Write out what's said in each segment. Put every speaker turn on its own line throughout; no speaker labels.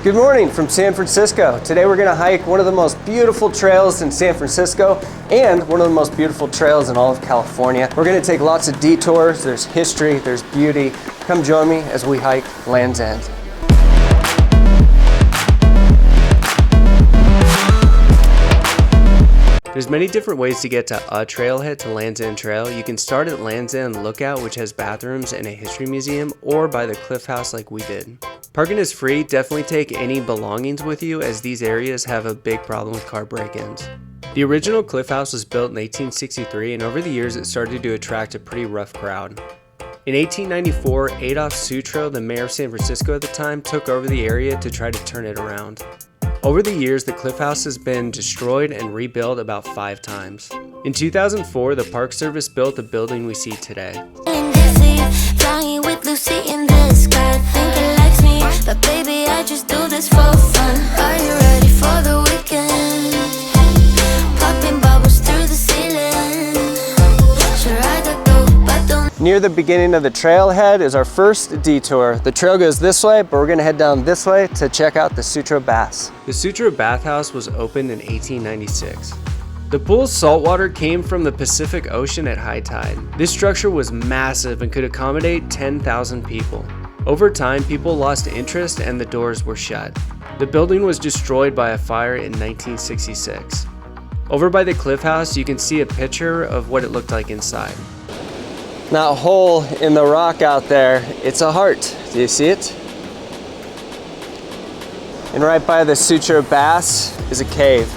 Good morning from San Francisco. Today we're going to hike one of the most beautiful trails in San Francisco and one of the most beautiful trails in all of California. We're going to take lots of detours. There's history, there's beauty. Come join me as we hike Land's End. There's many different ways to get to a trailhead to Land's End Trail. You can start at Land's End Lookout, which has bathrooms and a history museum, or by the Cliff House like we did. Parking is free. Definitely take any belongings with you, as these areas have a big problem with car break-ins. The original Cliff House was built in 1863, and over the years it started to attract a pretty rough crowd. In 1894, Adolf Sutro, the mayor of San Francisco at the time, took over the area to try to turn it around. Over the years, the Cliff House has been destroyed and rebuilt about 5 times. In 2004, the Park Service built the building we see today. But baby, I just do this for fun. Are you ready for the weekend? Popping bubbles through the ceiling. Sure, I could go, but don't. Near the beginning of the trailhead is our first detour. The trail goes this way, but we're gonna head down this way to check out the Sutro baths. The Sutro bathhouse was opened in 1896. The pool's saltwater came from the Pacific Ocean at high tide. This structure was massive and could accommodate 10,000 people. Over time, people lost interest and the doors were shut. The building was destroyed by a fire in 1966. Over by the Cliff House, you can see a picture of what it looked like inside. That hole in the rock out there, it's a heart. Do you see it? And right by the Sutro baths is a cave.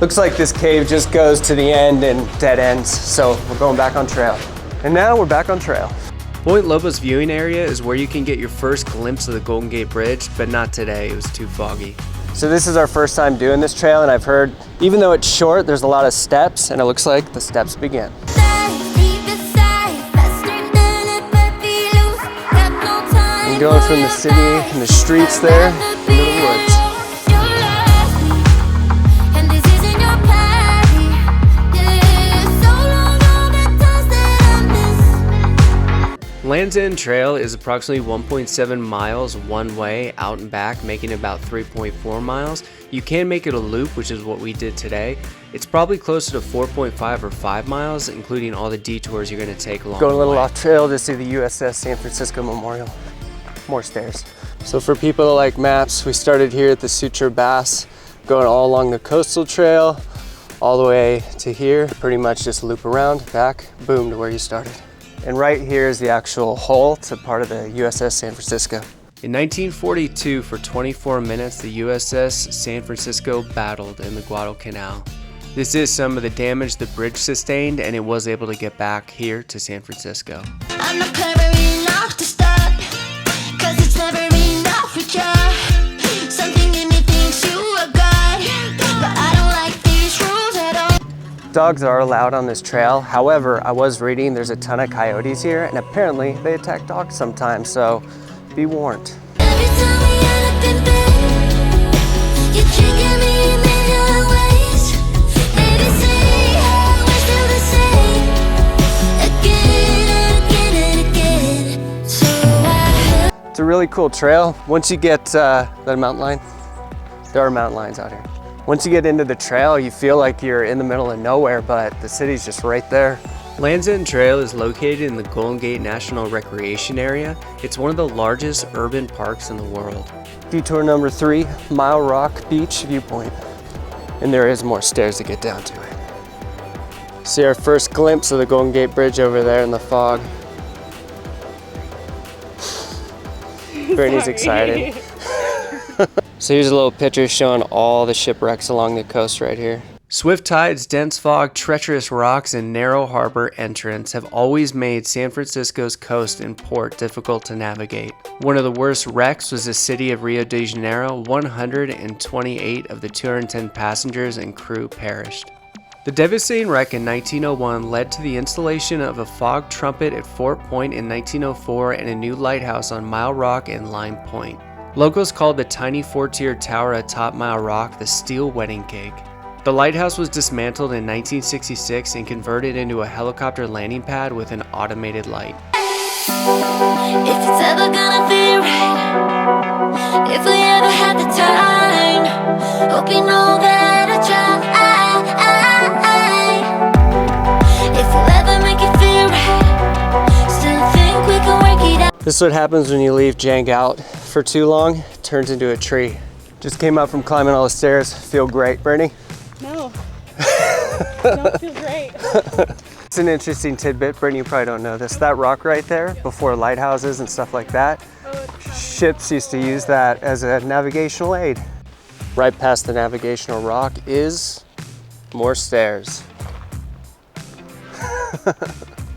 Looks like this cave just goes to the end and dead ends, so we're going back on trail. And now we're back on trail. Point Lobos viewing area is where you can get your first glimpse of the Golden Gate Bridge, but not today, it was too foggy. So this is our first time doing this trail, and I've heard, even though it's short, there's a lot of steps, and it looks like the steps begin. And going from the city and the streets there into the woods. Land's End Trail is approximately 1.7 miles one way out and back, making it about 3.4 miles. You can make it a loop, which is what we did today. It's probably closer to 4.5 or 5 miles, including all the detours you're going to take along the way. Going a little off trail to see the USS San Francisco Memorial. More stairs. So for people that like maps, we started here at the Sutro baths, going all along the coastal trail, all the way to here. Pretty much just loop around, back, boom, to where you started. And right here is the actual hull to part of the USS San Francisco. In 1942, for 24 minutes, the USS San Francisco battled in the Guadalcanal. This is some of the damage the bridge sustained, and it was able to get back here to San Francisco. I'm not clever enough to stop, 'cause it's never enough with you. Something in me thinks you are God, but I don't like these rules at all. Dogs are allowed on this trail. However, I was reading there's a ton of coyotes here, and apparently they attack dogs sometimes, so be warned. Every time we end up in bed, you're tricking me in million ways. Baby, say we're still the same, again and again and again. So it's a really cool trail. Once you get the mountain lion, there are mountain lions out here. Once you get into the trail, you feel like you're in the middle of nowhere, but the city's just right there. Land's End Trail is located in the Golden Gate National Recreation Area. It's one of the largest urban parks in the world. Detour number 3, Mile Rock Beach Viewpoint. And there is more stairs to get down to it. See our first glimpse of the Golden Gate Bridge over there in the fog. Brittany's excited. So here's a little picture showing all the shipwrecks along the coast right here. Swift tides, dense fog, treacherous rocks, and narrow harbor entrance have always made San Francisco's coast and port difficult to navigate. One of the worst wrecks was the city of Rio de Janeiro. 128 of the 210 passengers and crew perished. The devastating wreck in 1901 led to the installation of a fog trumpet at Fort Point in 1904 and a new lighthouse on Mile Rock and Lime Point. Locals called the tiny 4-tier tower atop Mile Rock the Steel Wedding Cake. The lighthouse was dismantled in 1966 and converted into a helicopter landing pad with an automated light.
If it's ever gonna be right, if we ever had the time, hope you know that I try. If we'll ever make it feel right, still think we can work it out.
This is what happens when you leave Jank out for too long, it turns into a tree. Just came up from climbing all the stairs. Feel great, Brittany?
No, don't feel great.
It's an interesting tidbit. Brittany, you probably don't know this. That rock right there, before lighthouses and stuff like that, ships used to use that as a navigational aid. Right past the navigational rock is more stairs.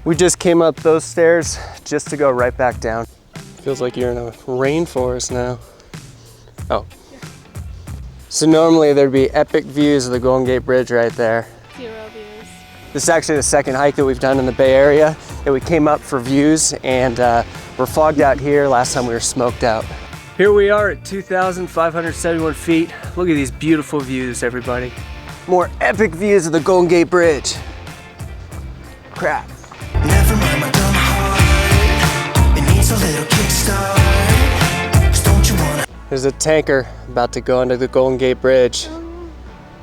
We just came up those stairs just to go right back down. Feels like you're in a rainforest now. Oh. So normally there'd be epic views of the Golden Gate Bridge right there.
0 views.
This is actually the second hike that we've done in the Bay Area that we came up for views, and we're fogged out here. Last time we were smoked out. Here we are at 2,571 feet. Look at these beautiful views, everybody. More epic views of the Golden Gate Bridge. Crap.
Never mind my dumb heart. It needs a little kickstart. 'Cause don't you wanna?
There's a tanker about to go under the Golden Gate Bridge.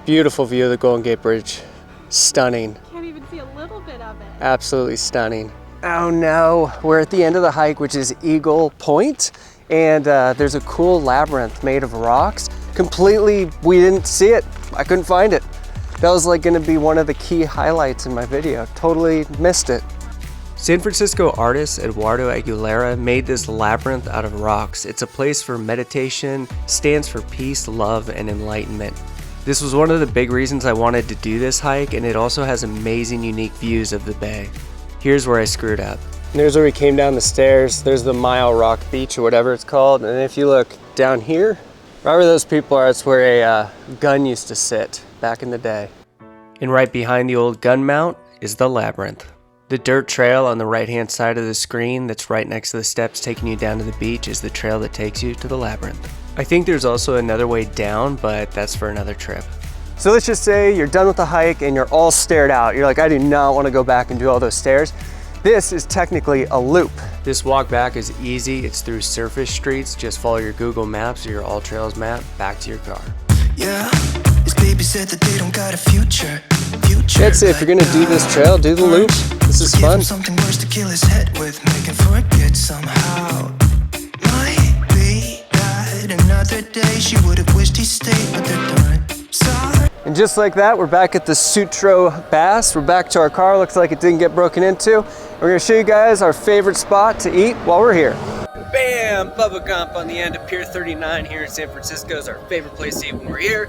Beautiful view of the Golden Gate Bridge. Stunning.
Can't even see a little bit of it.
Absolutely stunning. Oh no, we're at the end of the hike, which is Eagle Point, and there's a cool labyrinth made of rocks. Completely, we didn't see it. I couldn't find it. That was like gonna be one of the key highlights in my video. Totally missed it. San Francisco artist Eduardo Aguilera made this labyrinth out of rocks. It's a place for meditation, stands for peace, love, and enlightenment. This was one of the big reasons I wanted to do this hike, and it also has amazing, unique views of the bay. Here's where I screwed up. And here's where we came down the stairs. There's the Mile Rock Beach or whatever it's called. And if you look down here, right where those people are, it's where a gun used to sit back in the day. And right behind the old gun mount is the labyrinth. The dirt trail on the right-hand side of the screen that's right next to the steps taking you down to the beach is the trail that takes you to the labyrinth. I think there's also another way down, but that's for another trip. So let's just say you're done with the hike and you're all stared out. You're like, I do not want to go back and do all those stairs. This is technically a loop. This walk back is easy. It's through surface streets. Just follow your Google Maps or your All Trails map back to your car.
Yeah, his baby said that they don't got a future.
That's it. If you're gonna do this trail, do the loop. This is fun.
Something worse to kill his head with, make him forget somehow. Might be that another day she would have wished he stayed, but they're done. Sorry.
And just like that, we're back at the Sutro Bass. We're back to our car. Looks like it didn't get broken into. We're gonna show you guys our favorite spot to eat while we're here. Bam! Bubba Gump on the end of Pier 39 here in San Francisco is our favorite place to eat when we're here.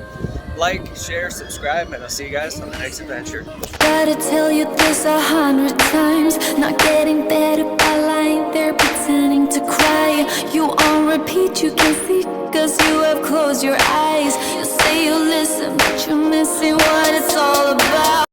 Like, share, subscribe, and I'll see you guys on the next adventure.
Gotta tell you this 100 times. Not getting better by lying there pretending to cry. You on repeat, you can see, cause you have closed your eyes. You say you listen, but you're missing